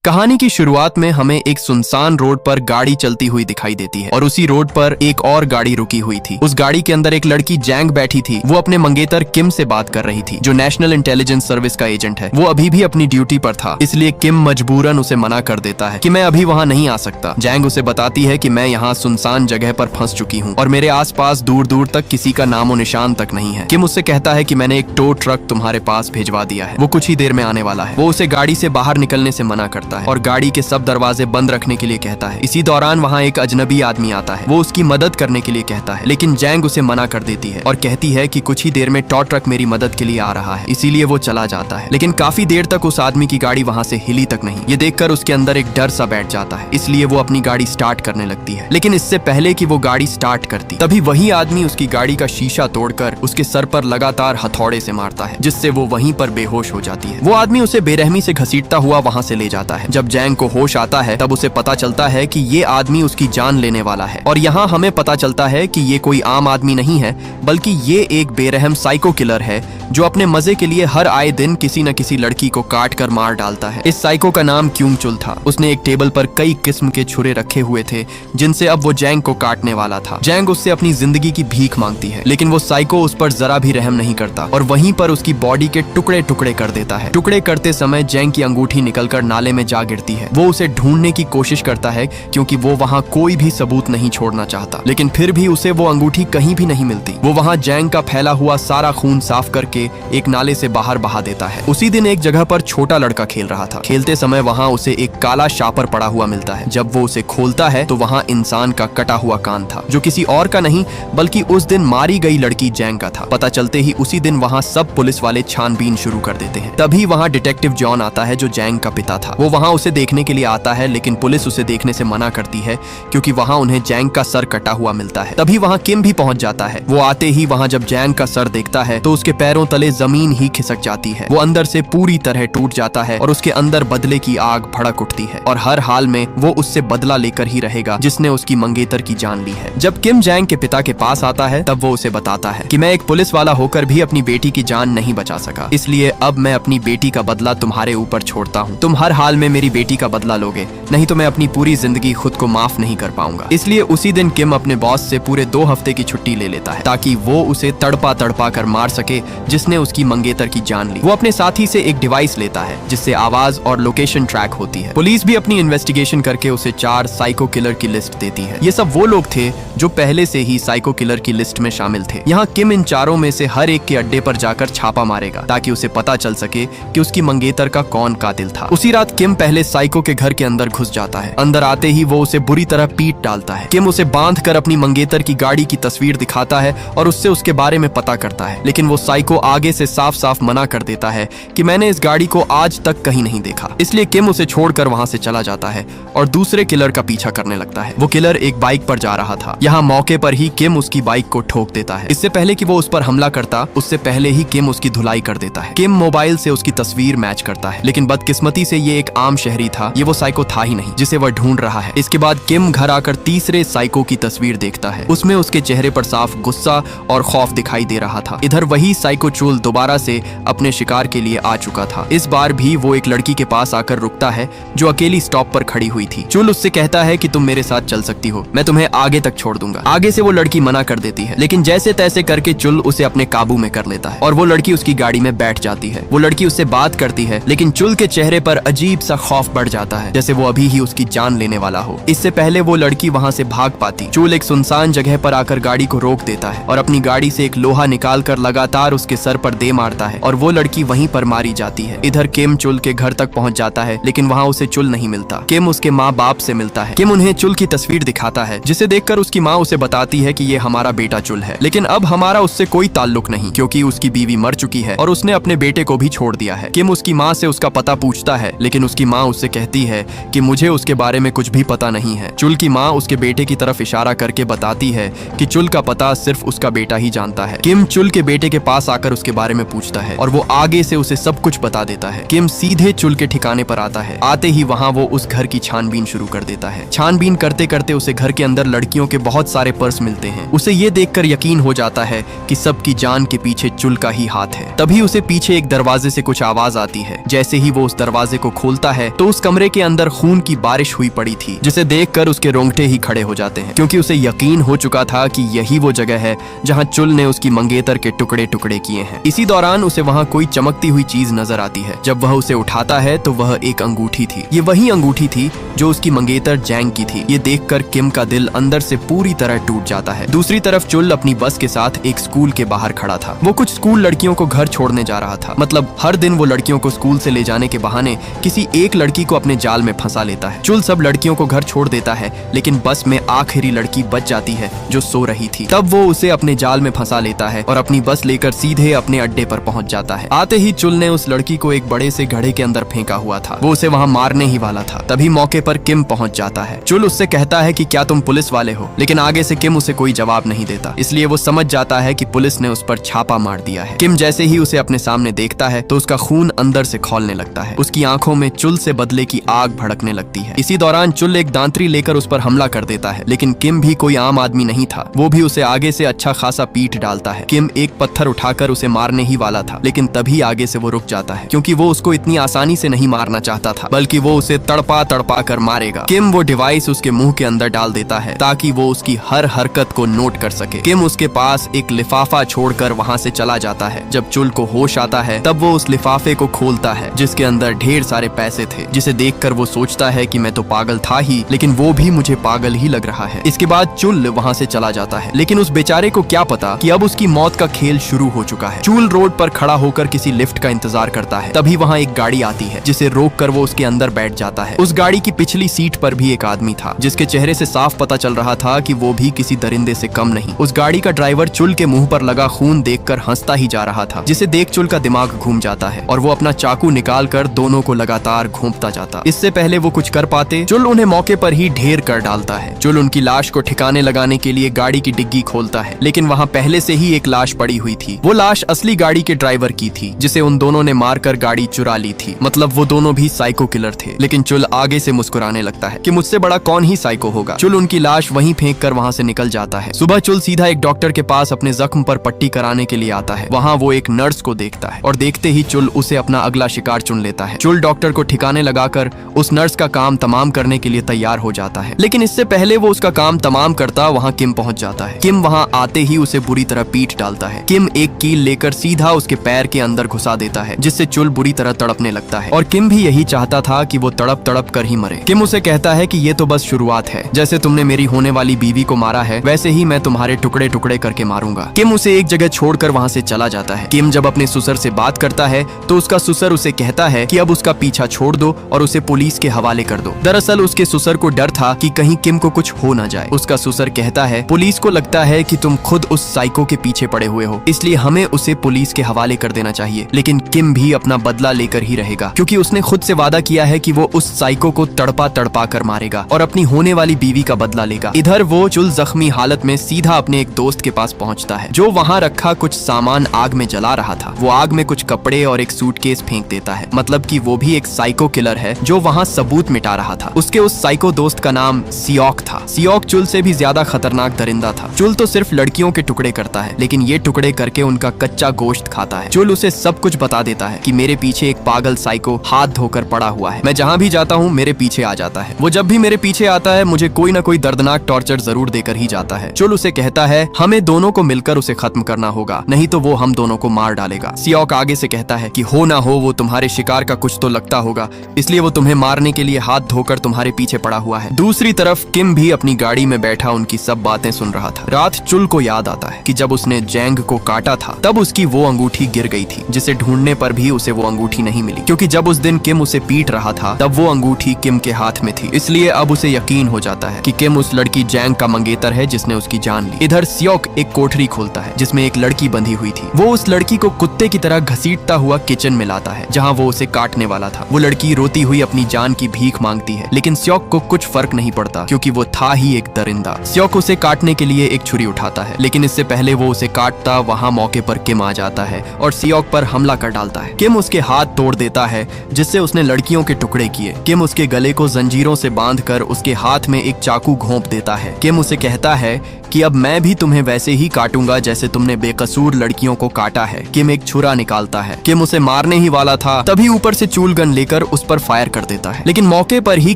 कहानी की शुरुआत में हमें एक सुनसान रोड पर गाड़ी चलती हुई दिखाई देती है और उसी रोड पर एक और गाड़ी रुकी हुई थी। उस गाड़ी के अंदर एक लड़की जैंग बैठी थी। वो अपने मंगेतर किम से बात कर रही थी, जो नेशनल इंटेलिजेंस सर्विस का एजेंट है। वो अभी भी अपनी ड्यूटी पर था, इसलिए किम मजबूरन उसे मना कर देता है कि मैं अभी वहाँ नहीं आ सकता। जैंग उसे बताती है कि मैं यहाँ सुनसान जगह पर फंस चुकी हूँ और मेरे आसपास दूर दूर तक किसी का नामो निशान तक नहीं है। किम उससे कहता है कि मैंने एक टो ट्रक तुम्हारे पास भिजवा दिया है, वो कुछ ही देर में आने वाला है। वो उसे गाड़ी से बाहर निकलने से मना करता है और गाड़ी के सब दरवाजे बंद रखने के लिए कहता है। इसी दौरान वहाँ एक अजनबी आदमी आता है। वो उसकी मदद करने के लिए कहता है, लेकिन जैंग उसे मना कर देती है और कहती है कि कुछ ही देर में टॉ ट्रक मेरी मदद के लिए आ रहा है, इसीलिए वो चला जाता है। लेकिन काफी देर तक उस आदमी की गाड़ी वहाँ से हिली तक नहीं। ये देखकर उसके अंदर एक डर सा बैठ जाता है, इसलिए वो अपनी गाड़ी स्टार्ट करने लगती है। लेकिन इससे पहले कि वो गाड़ी स्टार्ट करती, तभी वही आदमी उसकी गाड़ी का शीशा तोड़कर उसके सर पर लगातार हथौड़े से मारता है, जिससे वो वहीं पर बेहोश हो जाती है। वो आदमी उसे बेरहमी से घसीटता हुआ वहाँ से ले जाता है। जब जैंग को होश आता है तब उसे पता चलता है कि ये आदमी उसकी जान लेने वाला है। और यहाँ हमें पता चलता है कि ये कोई आम आदमी नहीं है, बल्कि ये एक बेरहम साइको किलर है जो अपने मजे के लिए हर आए दिन किसी न किसी लड़की को काट कर मार डालता है। इस साइको का नाम क्यूंग चुल था। उसने एक टेबल पर कई किस्म के छुरे रखे हुए थे, जिनसे अब वो जैंग को काटने वाला था। जैंग उससे अपनी जिंदगी की भीख मांगती है, लेकिन वो साइको उस पर जरा भी रहम नहीं करता और वहीं पर उसकी बॉडी के टुकड़े टुकड़े कर देता है। टुकड़े करते समय जैंग की अंगूठी निकलकर नाले में जा गिरती है। वो उसे ढूंढने की कोशिश करता है, क्योंकि वो वहाँ कोई भी सबूत नहीं छोड़ना चाहता, लेकिन फिर भी उसे वो अंगूठी कहीं भी नहीं मिलती। वो वहाँ जैंग का फैला हुआ सारा खून साफ करके एक नाले से बाहर बहा देता है। उसी दिन एक जगह पर छोटा लड़का खेल रहा था। खेलते समय वहाँ उसे एक काला शापर पड़ा हुआ मिलता है। जब वो उसे खोलता है तो वहाँ इंसान का कटा हुआ कान था, जो किसी और का नहीं बल्कि उस दिन मारी गई लड़की जैंग का था। पता चलते ही उसी दिन वहाँ सब पुलिस वाले छानबीन शुरू कर देते हैं। तभी वहाँ डिटेक्टिव जॉन आता है, जो जैंग का पिता था। वो वहाँ उसे देखने के लिए आता है, लेकिन पुलिस उसे देखने से मना करती है, क्योंकि वहाँ उन्हें जैंग का सर कटा हुआ मिलता है। तभी वहाँ किम भी पहुंच जाता है। वो आते ही वहाँ जब जैंग का सर देखता है तो उसके पैरों तले जमीन ही खिसक जाती है। वो अंदर से पूरी तरह टूट जाता है और उसके अंदर बदले की आग भड़क उठती है और हर हाल में वो उससे बदला लेकर ही रहेगा, जिसने उसकी मंगेतर की जान ली है। जब किम जैंग के पिता के पास आता है तब वो उसे बताता है कि मैं एक पुलिस वाला होकर भी अपनी बेटी की जान नहीं बचा सका, इसलिए अब मैं अपनी बेटी का बदला तुम्हारे ऊपर छोड़ता हूँ। तुम हर हाल में मेरी बेटी का बदला लोगे, नहीं तो मैं अपनी पूरी जिंदगी खुद को माफ नहीं कर पाऊंगा। इसलिए उसी दिन किम अपने बॉस से पूरे 2 हफ्ते की छुट्टी ले लेता है, ताकि वो उसे तड़पा तड़पा कर मार सके, जिसने उसकी मंगेतर की जान ली। वो अपने साथी से एक डिवाइस लेता है, जिससे आवाज और लोकेशन ट्रैक होती है। पुलिस भी अपनी इन्वेस्टिगेशन करके उसे 4 साइको किलर की लिस्ट देती है। ये सब वो लोग थे जो पहले से ही साइको किलर की लिस्ट में शामिल थे। यहाँ किम इन चारों में से हर एक के अड्डे पर जाकर छापा मारेगा, ताकि उसे पता चल सके कि उसकी मंगेतर का कौन कातिल था। उसी रात किम पहले साइको के घर के अंदर घुस जाता है। अंदर आते ही वो उसे बुरी तरह पीट डालता है। किम उसे बांधकर अपनी मंगेतर की गाड़ी की तस्वीर दिखाता है और उससे उसके बारे में पता करता है, लेकिन वो साइको आगे से साफ साफ मना कर देता है कि मैंने इस गाड़ी को आज तक कहीं नहीं देखा। इसलिए किम उसे छोड़कर वहां से चला जाता है और दूसरे किलर का पीछा करने लगता है। वो किलर एक बाइक पर जा रहा था। यहाँ मौके पर ही किम उसकी बाइक को ठोक देता है। इससे पहले कि वो उस पर हमला करता, उससे पहले ही किम उसकी धुलाई कर देता है। किम मोबाइल से उसकी तस्वीर मैच करता है, लेकिन बदकिस्मती से ये एक आम शहरी था। ये वो साइको था ही नहीं जिसे वह ढूंढ रहा है। इसके बाद किम घर आकर तीसरे साइको की तस्वीर देखता है। उसमें उसके चेहरे पर साफ गुस्सा और खौफ दिखाई दे रहा था। इधर वही साइको चुल दोबारा से अपने शिकार के लिए आ चुका था। इस बार भी वो एक लड़की के पास आकर रुकता है, जो अकेली स्टॉप पर खड़ी हुई थी। चुल उससे कहता है कि तुम मेरे साथ चल सकती हो, मैं तुम्हें आगे तक छोड़ दूंगा। आगे से वो लड़की मना कर देती है, लेकिन जैसे तैसे करके चुल उसे अपने काबू में कर लेता है और वो लड़की उसकी गाड़ी में बैठ जाती है। वो लड़की उससे बात करती है, लेकिन चुल के चेहरे पर अजीब सा खौफ बढ़ जाता है, जैसे वो अभी ही उसकी जान लेने वाला हो। इससे पहले वो लड़की वहाँ से भाग पाती, चुल एक सुनसान जगह पर आकर गाड़ी को रोक देता है और अपनी गाड़ी से एक लोहा निकाल कर लगातार उसके सर पर दे मारता है और वो लड़की वहीं पर मारी जाती है। इधर किम चुल के घर तक पहुंच जाता है, लेकिन वहाँ उसे चुल नहीं मिलता। किम उसके माँ बाप से मिलता है। किम उन्हें चुल की तस्वीर दिखाता है, जिसे देखकर उसकी माँ उसे बताती है कि ये हमारा बेटा चुल है, लेकिन अब हमारा उससे कोई ताल्लुक नहीं, क्योंकि उसकी बीवी मर चुकी है और उसने अपने बेटे को भी छोड़ दिया है। किम उसकी माँ से उसका पता पूछता है, लेकिन उसकी माँ उससे कहती है कि मुझे उसके बारे में कुछ भी पता नहीं है। चुल की माँ उसके बेटे की तरफ इशारा करके बताती है कि चुल का पता सिर्फ उसका बेटा ही जानता है। किम चुल के बेटे के पास आकर आकर उसके बारे में पूछता है और वो आगे से उसे सब कुछ बता देता है। किम सीधे चुल के ठिकाने पर आता है। आते ही वहाँ वो उस घर की छानबीन शुरू कर देता है। छानबीन करते करते उसे घर के अंदर लड़कियों के बहुत सारे पर्स मिलते हैं। उसे ये देखकर यकीन हो जाता है कि सबकी जान के पीछे चुल का ही हाथ है। तभी उसे पीछे एक दरवाजे से कुछ आवाज आती है। जैसे ही वो उस दरवाजे को खोलता है तो उस कमरे के अंदर खून की बारिश हुई पड़ी थी, जिसे देखकर उसके रोंगटे ही खड़े हो जाते हैं, क्योंकि उसे यकीन हो चुका था कि यही वो जगह है जहाँ चुल ने उसकी मंगेतर के टुकड़े टुकड़े किए हैं। इसी दौरान उसे वहाँ कोई चमकती हुई चीज नजर आती है। जब वह उसे उठाता है तो वह एक अंगूठी थी। ये वही अंगूठी थी जो उसकी मंगेतर जैंग की थी। ये देखकर किम का दिल अंदर से पूरी तरह टूट जाता है। दूसरी तरफ चुल अपनी बस के साथ एक स्कूल के बाहर खड़ा था। वो कुछ स्कूल लड़कियों को घर छोड़ने जा रहा था। मतलब हर दिन वो लड़कियों को स्कूल से ले जाने के बहाने किसी एक लड़की को अपने जाल में फंसा लेता है। चुल सब लड़कियों को घर छोड़ देता है, लेकिन बस में आखिरी लड़की बच जाती है जो सो रही थी। तब वो उसे अपने जाल में फंसा लेता है और अपनी बस लेकर सीधे अपने अड्डे पर पहुंच जाता है। आते ही चुल ने उस लड़की को एक बड़े से घड़े के अंदर फेंका हुआ था। वो उसे वहां मारने ही वाला था। तभी मौके पर किम पहुंच जाता है। चुल उससे कहता है कि क्या तुम पुलिस वाले हो, लेकिन आगे से किम उसे कोई जवाब नहीं देता। इसलिए वो समझ जाता है कि पुलिस ने उस पर छापा मार दिया है। किम जैसे ही उसे अपने सामने देखता है तो उसका खून अंदर से खौलने लगता है। उसकी आंखों में चुल से बदले की आग भड़कने लगती है। इसी दौरान चुल एक दांतरी लेकर उस पर हमला कर देता है, लेकिन किम भी कोई आम आदमी नहीं था। वो भी उसे आगे से अच्छा खासा पीट डालता है। किम एक पत्थर उठाकर उसे मारने ही वाला था, लेकिन तभी आगे से वो रुक जाता है, क्योंकि वो उसको इतनी आसानी से नहीं मारना चाहता था, बल्कि वो उसे तड़पा तड़पा कर मारेगा। किम वो डिवाइस उसके मुंह के अंदर डाल देता है ताकि वो उसकी हर हरकत को नोट कर सके। किम उसके पास एक लिफाफा छोड़कर वहाँ से चला जाता है। जब चुल को होश आता है तब वो उस लिफाफे को खोलता है, जिसके अंदर ढेर सारे पैसे थे, जिसे देखकर वो सोचता है कि मैं तो पागल था ही, लेकिन वो भी मुझे पागल ही लग रहा है। इसके बाद चुल वहाँ से चला जाता है, लेकिन उस बेचारे को क्या पता कि अब उसकी मौत का खेल शुरू हो चुका है। चुल रोड पर खड़ा होकर किसी लिफ्ट का इंतजार करता है। तभी वहाँ एक गाड़ी आती है, जिसे रोक कर वो उसके अंदर बैठ जाता है। उस गाड़ी की पिछली सीट पर भी एक आदमी था, जिसके चेहरे से साफ पता चल रहा था कि वो भी किसी दरिंदे से कम नहीं। उस गाड़ी का ड्राइवर चुल के मुंह पर लगा खून देखकर हंसता ही जा रहा था, जिसे देख चुल का दिमाग घूम जाता है और वो अपना चाकू निकाल कर दोनों को लगातार घूंपता जाता। इससे पहले वो कुछ कर पाते, चुल उन्हें मौके पर ही ढेर कर डालता है। चुल उनकी लाश को ठिकाने लगाने के लिए गाड़ी की डिग्गी खोलता है, लेकिन वहाँ पहले से ही एक लाश पड़ी हुई थी। वो लाश असली गाड़ी के ड्राइवर की थी, जिसे उन दोनों ने मारकर गाड़ी चुरा ली थी। मतलब वो दोनों भी साइको किलर थे। लेकिन चुल आगे से मुस्कुराने लगता है कि मुझसे बड़ा कौन ही साइको होगा। चुल उनकी लाश वहीं फेंक कर वहाँ से निकल जाता है। सुबह चुल सीधा एक डॉक्टर के पास अपने जख्म पर पट्टी कराने के लिए आता है। वहाँ वो एक नर्स को देखता है और देखते ही चुल उसे अपना अगला शिकार चुन लेता है। चुल डॉक्टर को ठिकाने लगाकर उस नर्स का काम तमाम करने के लिए तैयार हो जाता है, लेकिन इससे पहले वो उसका काम तमाम करता वहाँ किम पहुँच जाता है। किम वहाँ आते ही उसे बुरी तरह पीट डालता है। किम एक कील लेकर सीधा उसके पैर के अंदर घुसा देता है, जिससे चुल बुरी तरह तड़पने लगता है और किम भी यही चाहता था कि वो तड़प तड़प कर ही मरे। किम उसे कहता है कि ये तो बस शुरुआत है। जैसे तुमने मेरी होने वाली बीवी को मारा है, वैसे ही मैं तुम्हारे टुकड़े टुकड़े करके मारूंगा। किम उसे एक जगह छोड़कर वहाँ से चला जाता है। किम जब अपने ससुर से बात करता है तो उसका ससुर उसे कहता है कि अब उसका पीछा छोड़ दो और उसे पुलिस के हवाले कर दो। दरअसल उसके ससुर को डर था कि कहीं किम को कुछ हो ना जाए। उसका ससुर कहता है, पुलिस को लगता है कि तुम खुद उस साइको के पीछे पड़े हुए हो, इसलिए हमें उसे पुलिस के हवाले कर देना चाहिए। लेकिन किम भी अपना बदला लेकर ही रहेगा, क्योंकि उसने खुद से वादा किया है कि वो उस साइको को तड़पा तड़पा कर मारेगा और अपनी होने वाली बीवी का बदला लेगा। इधर वो चुल जख्मी हालत में सीधा अपने एक दोस्त के पास पहुंचता है, जो वहाँ रखा कुछ सामान आग में जला रहा था। वो आग में कुछ कपड़े और एक सूटकेस फेंक देता है। मतलब कि वो भी एक साइको किलर है जो वहाँ सबूत मिटा रहा था। उसके उस साइको दोस्त का नाम सियोक था। सियोक चुल से भी ज्यादा खतरनाक दरिंदा था। चुल तो सिर्फ लड़कियों के टुकड़े करता है, लेकिन ये टुकड़े करके उनका कच्चा गोश्त खाता है। चुल उसे सब कुछ बता देता है कि मेरे पीछे एक पागल साइको हाथ धोकर पड़ा हुआ है। मैं जहाँ भी जाता हूँ मेरे पीछे आ जाता है। वो जब भी मेरे पीछे आता है मुझे कोई ना कोई दर्दनाक टॉर्चर जरूर देकर ही जाता है। चुल उसे कहता है, हमें दोनों को मिलकर उसे खत्म करना होगा, नहीं तो वो हम दोनों को मार डालेगा। सियोक आगे से कहता है कि हो ना हो वो तुम्हारे शिकार का कुछ तो लगता होगा, इसलिए वो तुम्हें मारने के लिए हाथ धोकर तुम्हारे पीछे पड़ा हुआ है। दूसरी तरफ किम भी अपनी गाड़ी में बैठा उनकी सब बातें सुन रहा था। रात चुल को याद आता है कि जब उसने जैंग को काटा था तब उसकी वो अंगूठी गिर गई थी, जिसे ढूंढने पर भी उसे वो अंगूठी नहीं मिली, क्योंकि जब उस दिन किम उसे पीट रहा था तब वो अंगूठी किम के हाथ में थी। इसलिए अब उसे यकीन हो जाता है कि किम उस लड़की जैंग का मंगेतर है जिसने उसकी जान ली। इधर सियोक एक कोठरी खोलता है जिसमें एक लड़की बंधी हुई थी। वो उस लड़की को कुत्ते की तरह घसीटता हुआ किचन में लाता है, जहाँ वो उसे काटने वाला था। वो लड़की रोती हुई अपनी जान की भीख मांगती है, लेकिन सियोक को कुछ फर्क नहीं पड़ता, क्योंकि वो था ही एक दरिंदा। सियोक उसे काटने के लिए एक छुरी उठाता है, लेकिन इससे पहले वो उसे काटता वहाँ मौके पर किम आ जाता है और सियोक पर हमला कर डालता है। किम उसके हाथ तोड़ देता है जिससे उसने लड़कियों के टुकड़े किए। किम उसके गले को जंजीरों से बांधकर उसके हाथ में एक चाकू घोंप देता है। किम उसे कहता है कि अब मैं भी तुम्हें वैसे ही काटूंगा जैसे तुमने बेकसूर लड़कियों को काटा है। किम एक छुरा निकालता है। किम उसे मारने ही वाला था, तभी ऊपर से चूल गन लेकर उस पर फायर कर देता है, लेकिन मौके पर ही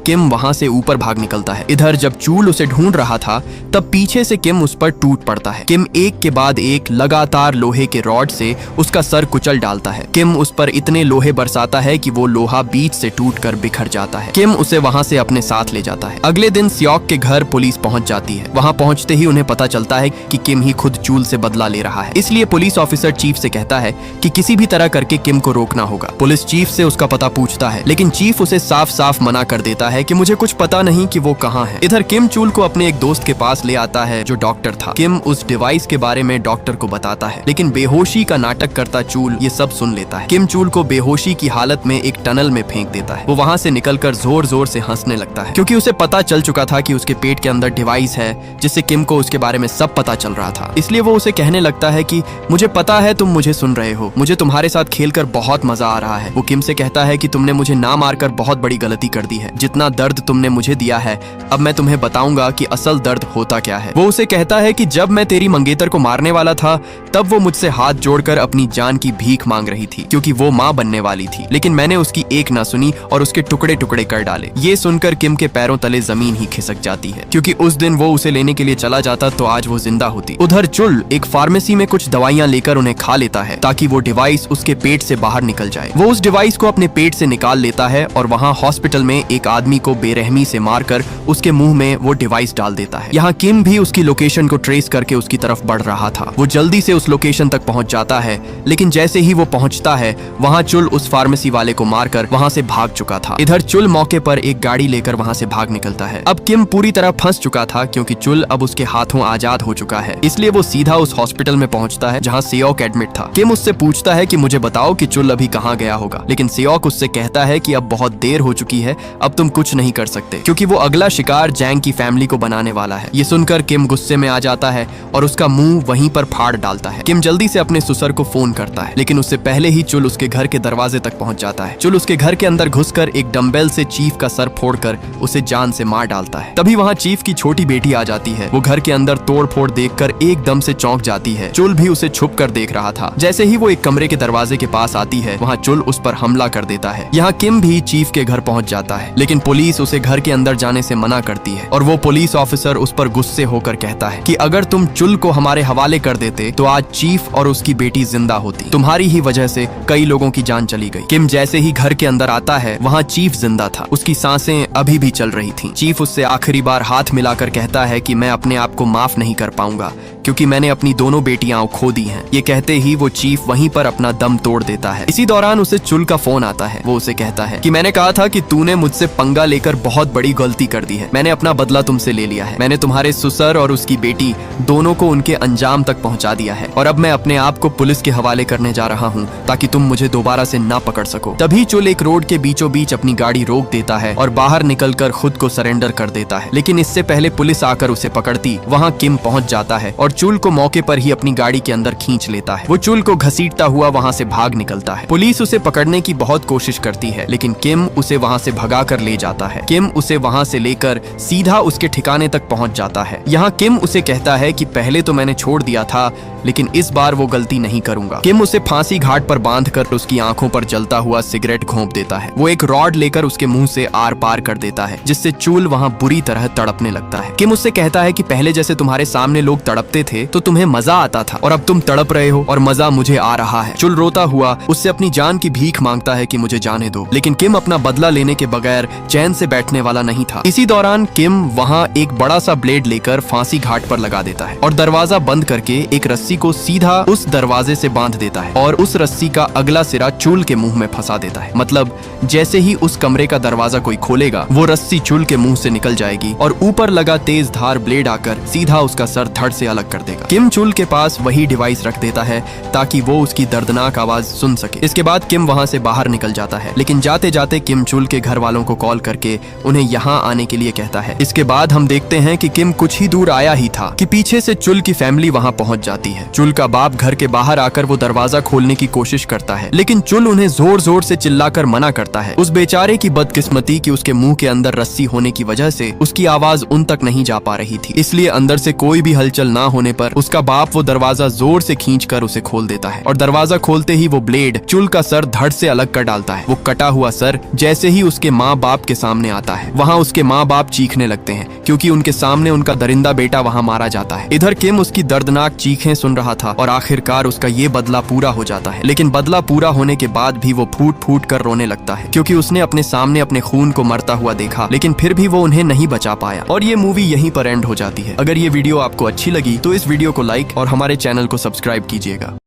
किम वहां से ऊपर भाग निकलता है। इधर जब चूल उसे ढूंढ रहा था तब पीछे से किम उस पर टूट पड़ता है। किम एक के बाद एक लगातार लोहे के रॉड से उसका सर कुचल डालता है। किम उस पर इतने लोहे बरसाता है कि वो लोहा बीच से टूटकर बिखर जाता है। किम उसे वहां से अपने साथ ले जाता है। अगले दिन सियोक के घर पुलिस पहुंच जाती है। वहां पहुंचते ही उन्हें पता चलता है कि किम ही खुद चूल से बदला ले रहा है। इसलिए पुलिस ऑफिसर चीफ से कहता है कि किसी भी तरह करके किम को रोकना होगा। पुलिस चीफ से उसका पता पूछता है, लेकिन चीफ उसे साफ साफ मना कर देता है कि मुझे कुछ पता नहीं कि वो कहाँ है। इधर किम चूल को अपने एक दोस्त के पास ले आता है जो डॉक्टर था। किम उस डिवाइस के बारे में डॉक्टर को बताता है, लेकिन बेहोशी का नाटक करता चूल ये सब सुन लेता है। किम चूल को बेहोशी की हालत में एक टनल में फेंक देता है। वो वहाँ से निकलकर जोर जोर से हंसने लगता है, क्योंकि उसे पता चल चुका था कि उसके पेट के अंदर डिवाइस है जिससे किम को उसके बारे में सब पता चल रहा था। इसलिए वो उसे कहने लगता है कि मुझे पता है तुम मुझे सुन रहे हो, मुझे तुम्हारे साथ खेलकर बहुत मजा आ रहा है। वो किम से कहता है कि तुमने मुझे ना मारकर बहुत बड़ी गलती कर दी है। जितना दर्द तुमने मुझे दिया है अब मैं तुम्हें बताऊंगा कि असल दर्द होता क्या है। वो उसे कहता है कि जब मैं तेरी मंगेतर को मारने वाला था तब वो मुझसे हाथ जोड़कर अपनी जान की भीख मांग रही थी, क्योंकि वो माँ बनने वाली थी, लेकिन मैंने उसकी एक ना सुनी और उसके टुकड़े टुकड़े कर डाले। ये सुनकर किम के पैरों तले जमीन ही खिसक जाती है, क्योंकि उस दिन वो उसे लेने के लिए चला जाता तो आज वो जिंदा होती। उधर चुल एक फार्मेसी में कुछ दवाइयां लेकर उन्हें खा लेता है ताकि वो डिवाइस उसके पेट से बाहर निकल जाए। वो उस डिवाइस को अपने पेट से निकाल लेता है और वहाँ हॉस्पिटल में एक आदमी को बेरहमी से मारकर उसके मुंह में वो डिवाइस डाल देता है। यहाँ किम भी उसकी लोकेशन को ट्रेस करके उसकी तरफ बढ़ रहा था। वो जल्दी से उस लोकेशन तक पहुंच जाता है, लेकिन जैसे ही वो पहुंचता है वहाँ चुल उस फार्मेसी वाले को मारकर वहाँ से भाग चुका था। इधर चुल मौके पर एक गाड़ी लेकर वहाँ से भाग निकलता है। अब किम पूरी तरह फंस चुका था, क्योंकि चुल अब उसके हाथों आजाद हो चुका है। इसलिए वो सीधा उस हॉस्पिटल में पहुंचता है जहाँ सियोक एडमिट था। किम उससे पूछता है कि मुझे बताओ कि चुल अभी कहाँ गया होगा, लेकिन सियोक उससे कहता है कि अब बहुत देर हो चुकी है, अब तुम कुछ नहीं कर सकते, क्योंकि वो अगला शिकार जैंग की फैमिली को बनाने वाला है। ये सुनकर किम गुस्से में आ जाता है और उसका मुंह वहीं पर फाड़ डालता है। किम जल्दी से अपने ससुर को फोन करता है, लेकिन उससे पहले ही चुल उसके घर के दरवाजे तक पहुंच जाता है। चुल उसके घर के अंदर घुसकर एक डंबेल से चीफ का सर फोड़कर उसे जान से मार डालता है। तभी वहाँ चीफ की छोटी बेटी आ जाती है। वो घर के अंदर तोड़ फोड़ देखकर एकदम से चौंक जाती है। चुल भी उसे छुप कर देख रहा था। जैसे ही वो एक कमरे के दरवाजे के पास आती है वहाँ चुल उस पर हमला कर देता है। यहाँ किम भी चीफ के घर पहुंच जाता है, लेकिन पुलिस उसे घर के अंदर जाने से मना करती है और वो पुलिस ऑफिसर उस पर गुस्से होकर कहता है कि अगर तुम चुल को हमारे हवाले कर देते तो आज चीफ और उसकी बेटी जिंदा होती। तुम्हारी ही वजह से कई लोगों की जान चली गई। किम जैसे ही घर के अंदर आता है वहाँ चीफ जिंदा था। उसकी सांसें अभी भी चल रही थी। चीफ उससे आखिरी बार हाथ मिलाकर कहता है कि मैं अपने आप को माफ नहीं कर पाऊंगा, क्योंकि मैंने अपनी दोनों बेटियां खो दी हैं। ये कहते ही वो चीफ वहीं पर अपना दम तोड़ देता है। इसी दौरान उसे चुल का फोन आता है। वो उसे कहता है कि मैंने कहा था कि तूने मुझसे पंगा लेकर बहुत बड़ी गलती कर दी है। मैंने अपना बदला तुमसे ले लिया है। मैंने तुम्हारे ससुर और उसकी बेटी दोनों को उनके अंजाम तक पहुंचा दिया है और अब मैं अपने आप को पुलिस के हवाले करने जा रहा हूँ ताकि तुम मुझे दोबारा से ना पकड़ सको। तभी चुल एक रोड के बीचों बीच अपनी गाड़ी रोक देता है और बाहर निकलकर खुद को सरेंडर कर देता है, लेकिन इससे पहले पुलिस आकर उसे पकड़ती वहाँ किम पहुंच जाता है और चुल को मौके पर ही अपनी गाड़ी के अंदर खींच लेता है। वो चुल को घसीटता हुआ वहाँ से भाग निकलता है। पुलिस उसे पकड़ने की बहुत कोशिश करती है, लेकिन किम उसे वहाँ से भगा कर ले जाता है। किम उसे वहाँ से लेकर सीधा उसके ठिकाने तक पहुँच जाता है। यहाँ किम उसे कहता है कि पहले तो मैंने छोड़ दिया था, लेकिन इस बार वो गलती नहीं करूंगा। किम उसे फांसी घाट पर बांधकर उसकी आंखों पर जलता हुआ सिगरेट घोंप देता है। वो एक रॉड लेकर उसके मुंह से आर पार कर देता है, जिससे चूल वहाँ बुरी तरह तड़पने लगता है। किम उससे कहता है कि पहले जैसे तुम्हारे सामने लोग तड़पते थे तो तुम्हें मजा आता था, और अब तुम तड़प रहे हो और मजा मुझे आ रहा है। चुल रोता हुआ उससे अपनी जान की भीख मांगता है कि मुझे जाने दो, लेकिन किम अपना बदला लेने के बगैर चैन से बैठने वाला नहीं था। इसी दौरान किम वहाँ एक बड़ा सा ब्लेड लेकर फांसी घाट पर लगा देता है और दरवाजा बंद करके एक रस्सी को सीधा उस दरवाजे से बांध देता है और उस रस्सी का अगला सिरा चूल के मुंह में फंसा देता है। मतलब जैसे ही उस कमरे का दरवाजा कोई खोलेगा वो रस्सी चूल के मुंह से निकल जाएगी और ऊपर लगा तेज धार ब्लेड आकर सीधा उसका सर धड़ से अलग कर देगा। किम चूल के पास वही डिवाइस रख देता है ताकि वो उसकी दर्दनाक आवाज सुन सके। इसके बाद किम वहाँ से बाहर निकल जाता है, लेकिन जाते जाते किम चूल के घर वालों को कॉल करके उन्हें यहाँ आने के लिए कहता है। इसके बाद हम देखते हैं कि किम कुछ ही दूर आया ही था कि पीछे से चुल की फैमिली वहाँ पहुँच जाती है। चुल का बाप बाप घर के बाहर आकर वो दरवाजा खोलने की कोशिश करता है, लेकिन चुल उन्हें जोर जोर से चिल्लाकर मना करता है। उस बेचारे की बदकिस्मती कि उसके मुंह के अंदर रस्सी होने की वजह से उसकी आवाज उन तक नहीं जा पा रही थी, इसलिए अंदर से कोई भी हलचल ना होने पर उसका बाप वो दरवाजा जोर से खींचकर उसे खोल देता है और दरवाजा खोलते ही वो ब्लेड चुल का सर धड़ से अलग कर डालता है। वो कटा हुआ सर जैसे ही उसके माँ बाप के सामने आता है, वहाँ उसके माँ बाप चीखने लगते हैं क्योंकि उनके सामने उनका दरिंदा बेटा वहाँ मारा जाता है। इधर किम उसकी दर्दनाक चीखें सुन रहा था और आखिरकार उसका ये बदला पूरा हो जाता है, लेकिन बदला पूरा होने के बाद भी वो फूट फूट कर रोने लगता है क्योंकि उसने अपने सामने अपने खून को मरता हुआ देखा, लेकिन फिर भी वो उन्हें नहीं बचा पाया। और ये मूवी यहीं पर एंड हो जाती है। अगर ये वीडियो आपको अच्छी लगी तो इस वीडियो को लाइक और हमारे चैनल को सब्सक्राइब कीजिएगा।